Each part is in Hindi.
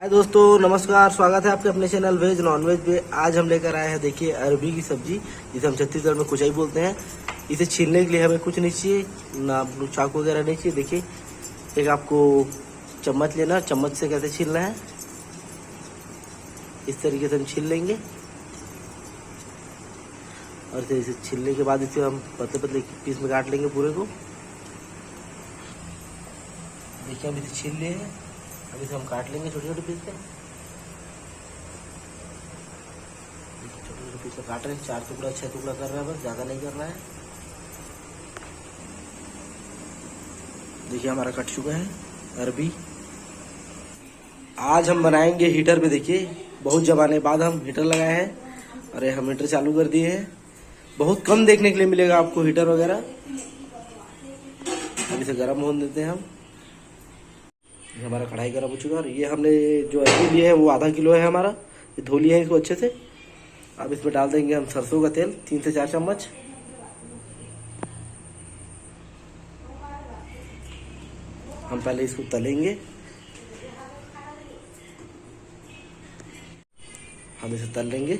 हाय दोस्तों, नमस्कार। स्वागत है आपके अपने चैनल वेज नॉन वेज पे। आज हम लेकर आए हैं, देखिए, अरबी की सब्जी, जिसे हम छत्तीसगढ़ में कुचाई बोलते हैं। इसे छीलने के लिए हमें कुछ नहीं चाहिए, ना चाकू वगैरह नहीं चाहिए। देखिए, एक आपको चम्मच लेना, चम्मच से कैसे छीलना है, इस तरीके से हम छील लेंगे। और फिर इसे छीलने के बाद इसे हम पतले पतले पीस में काट लेंगे पूरे को। देखिए, हम इसे छील लिए हैं, अब इसे हम काट लेंगे छोटे छोटे पीस में। छोटे छोटे पीस में काट रहे हैं, 4 टुकड़ा 6 टुकड़ा कर रहे हैं, बस ज़्यादा नहीं करना है। देखिए, हमारा कट चुका है अरबी। आज हम बनाएंगे हीटर पे। देखिए, बहुत जमाने बाद हम हीटर लगाए हैं। अरे, हम हीटर चालू कर दिए हैं। बहुत कम देखने के लिए मिलेगा आपको हीटर वगैरह। अब इसे गर्म होने देते हैं हम। ये हमारा कढ़ाई गर्म हो चुका है। और ये हमने जो अरबी लिए है वो आधा किलो है हमारा। ये धो लिया है इसको अच्छे से। अब इसमें डाल देंगे हम सरसों का तेल, 3 से 4 चम्मच। हम पहले इसको तलेंगे। हम इसे तल लेंगे।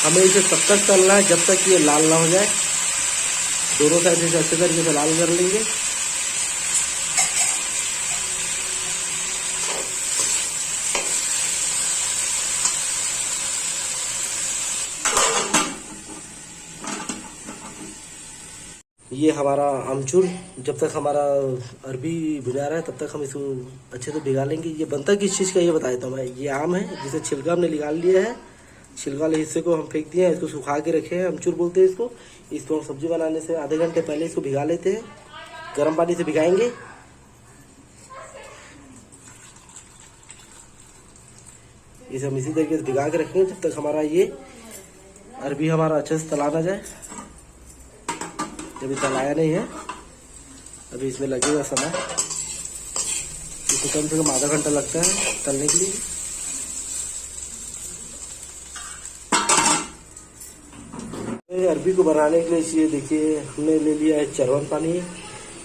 हमें इसे तब तक तलना है जब तक ये लाल ना हो जाए। दोनों साइड से अच्छे तरीके से लाल कर लेंगे। ये हमारा अमचूर, जब तक हमारा अरबी भिगा रहा है तब तक हम इसको अच्छे से भिगा लेंगे। ये बनता किस चीज़ का ये बता देता हूँ मैं। ये आम है, जिसे छिलका हमने निकाल लिया है। छिलका वाले हिस्से को हम फेंक दिए हैं, इसको सुखा के रखे हैं, अमचूर बोलते हैं इसको। इसको हम सब्जी बनाने से आधे घंटे पहले इसको भिगा लेते हैं। गर्म पानी से भिगाएंगे। इसे हम इसी तरीके से भिगा के रखेंगे जब तक हमारा ये अरबी हमारा अच्छे से तला ना जाए। जब तलाया नहीं है, अभी इसमें लगेगा समय। इसे कम से कम आधा घंटा लगता है तलने के लिए। अरबी को बनाने के लिए चाहिए, देखिए, हमने ले लिया है चरवन पानी,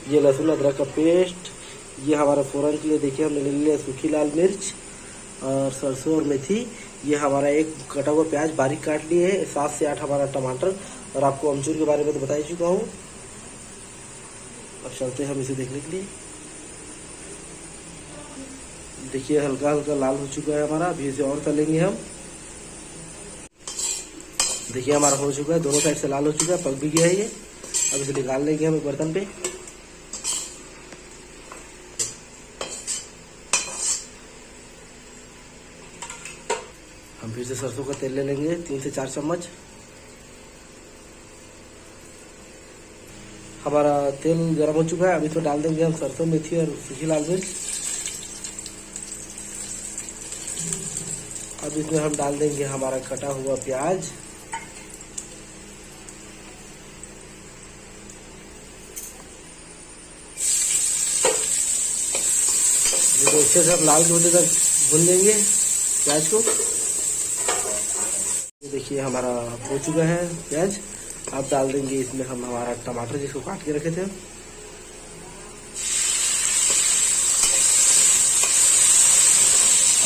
ये लहसुन अदरक का पेस्ट, ये हमारा फोरन के लिए देखिए हमने ले लिया सूखी लाल मिर्च और सरसों और मेथी। ये हमारा एक कटा हुआ प्याज बारीक काट लिए है, 7 से 8 हमारा टमाटर। और आपको अमचूर के बारे में तो बता ही चुका हूँ। अब चलते हैं हम इसे देखने के लिए। देखिए, हल्का हल्का लाल हो चुका है हमारा। अभी इसे और तलेंगे हम। देखिए, हमारा हो चुका है, दोनों साइड से लाल हो चुका है, पक भी गया है ये। अब इसे निकाल लेंगे हम एक बर्तन पे। हम फिर से सरसों का तेल ले लेंगे, 3 से 4 चम्मच। हमारा तेल गर्म हो चुका है। अब इसमें डाल देंगे हम सरसों, मेथी और सूखी लाल मिर्च। अब इसमें हम डाल देंगे हमारा कटा हुआ प्याज। इसको अच्छे से हम लाल होने तक भून लेंगे प्याज को। ये देखिए, हमारा हो चुका है प्याज। अब डाल देंगे इसमें हम हमारा टमाटर, जिसको काट के रखे थे।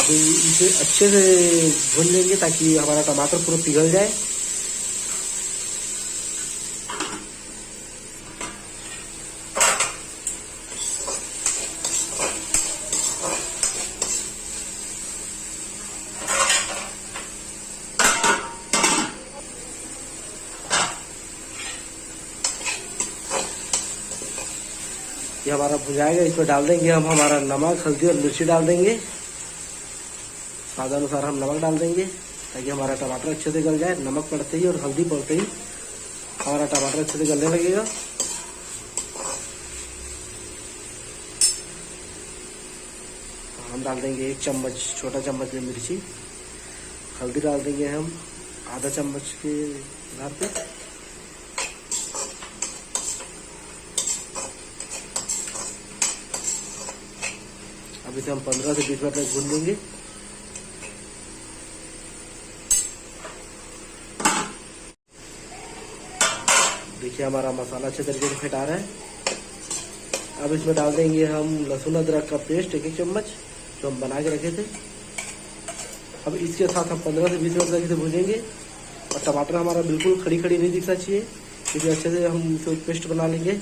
अभी इसे अच्छे से भून लेंगे ताकि हमारा टमाटर पूरा पिघल जाए। ये हमारा भुजाएगा। इसमें डाल देंगे हम हमारा नमक, हल्दी और मिर्ची डाल देंगे। स्वाद अनुसार हम नमक डाल देंगे ताकि हमारा टमाटर अच्छे से गल जाए। नमक पड़ते ही और हल्दी पड़ते ही हमारा टमाटर अच्छे से गलने लगेगा। हम डाल देंगे 1 चम्मच, छोटा चम्मच में मिर्ची। हल्दी डाल देंगे हम आधा चम्मच के आधार पे। अब इसे हम 15 से 20 मिनट तक भून लेंगे। देखिए, हमारा मसाला अच्छे तरीके से फेंटा रहा है। अब इसमें डाल देंगे हम लहसुन अदरक का पेस्ट 1-1 चम्मच जो हम बना के रखे थे। अब इसके साथ हम 15 से 20 मिनट तक इसे भूनेंगे और टमाटर हमारा बिल्कुल खड़ी खड़ी नहीं दिखना चाहिए, क्योंकि अच्छे से हम इसे पेस्ट बना लेंगे।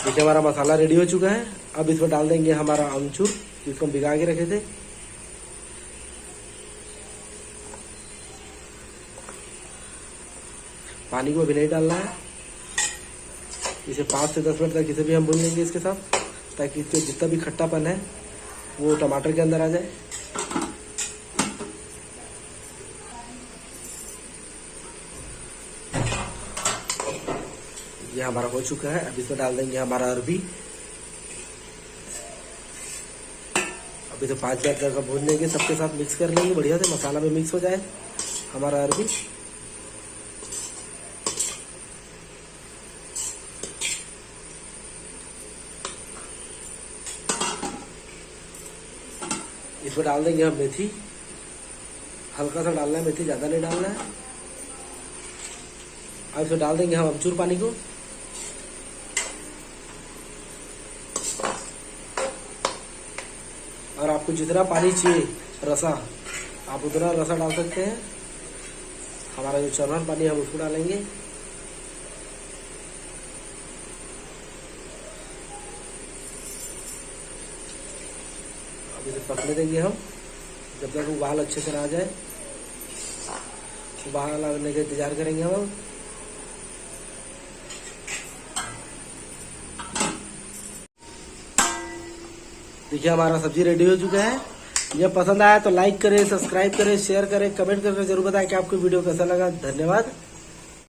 देखिए हमारा मसाला रेडी हो चुका है। अब इसमें डाल देंगे हमारा अमचूर जिसको हम भिगा के रखे थे। पानी को भी नहीं डालना है। इसे 5 से 10 मिनट तक इसे भी हम भून लेंगे इसके साथ, ताकि इसके जितना भी खट्टापन है वो टमाटर के अंदर आ जाए। ये हमारा हो चुका है। अब इसमें डाल देंगे हमारा अरबी। अब इसे 5 मिनट तक भून लेंगे, सबके साथ मिक्स कर लेंगे बढ़िया से, मसाला में मिक्स हो जाए हमारा अरबी। इसमें डाल देंगे हम मेथी, हल्का सा डालना है मेथी, ज्यादा नहीं डालना है। अब इसमें डाल देंगे हम अमचूर पानी को। और आपको जितना पानी चाहिए रसा, आप उतना रसा डाल सकते हैं। हमारा जो चरवन पानी हम उसको डालेंगे। अब इसे पकने देंगे हम जब तक उबाल अच्छे से आ जाए। उबाल आने का इंतजार करेंगे हम। देखिए हमारा सब्जी रेडी हो चुका है। जब पसंद आया तो लाइक करें, सब्सक्राइब करें, शेयर करें, कमेंट करके जरूर बताएं कि आपको वीडियो कैसा लगा। धन्यवाद।